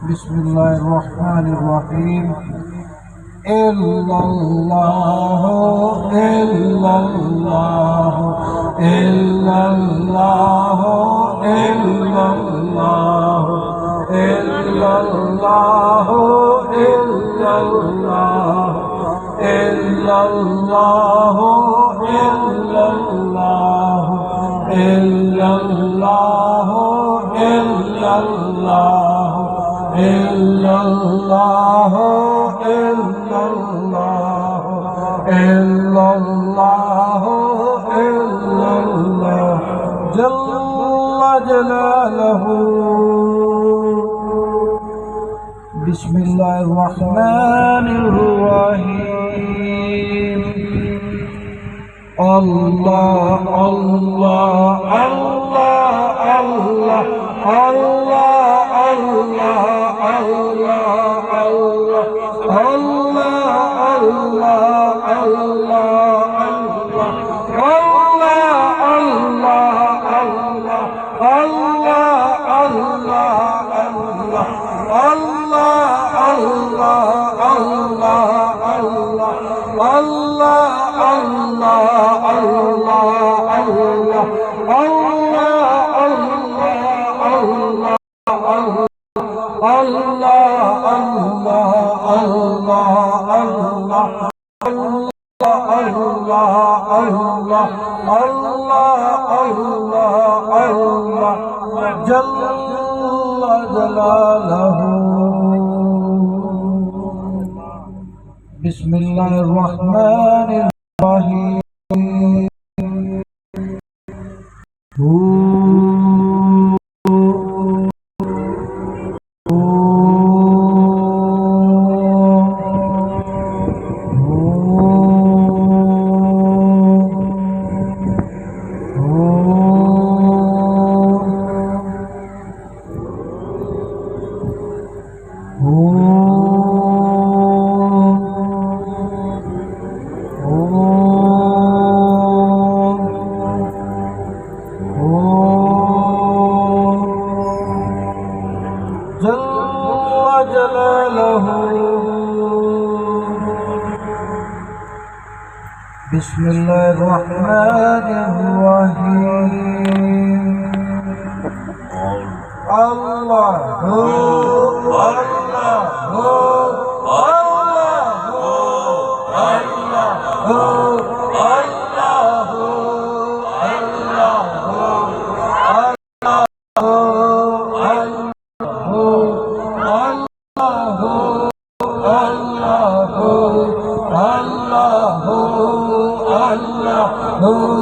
बिस्मिल्लाहिर्रहमानिर्रहीम। इल्लल्लाहु इल्लल्लाहु इल्लल्लाहु इल्लल्लाहु इल्लल्लाहु इल्लल्लाहु इल्लल्लाहु इल्लल्लाहु इल्लल्लाहु इल्लल्लाहु इल्लल्लाहु इल्लल्लाहु इल्लल्लाहु इल्लल्लाहु जल्ला जलालहु। बिस्मिल्लाहिर्रहमानिर्रहीम। अल्लाह अल्लाह अल्लाह अल्लाह अल्लाह अल्लाह अल्लाह अल्लाह अल्लाह अल्लाह जल्ला जलालहु। बिस्मिल्लाहिर्रहमानिर्रहीम। जल्ला जलालहु। बिस्मिल्लाहिर्रहमानिर्रहीम। अल्लाहु अल्लाहु अल्लाहु अल्लाहु अल्लाहु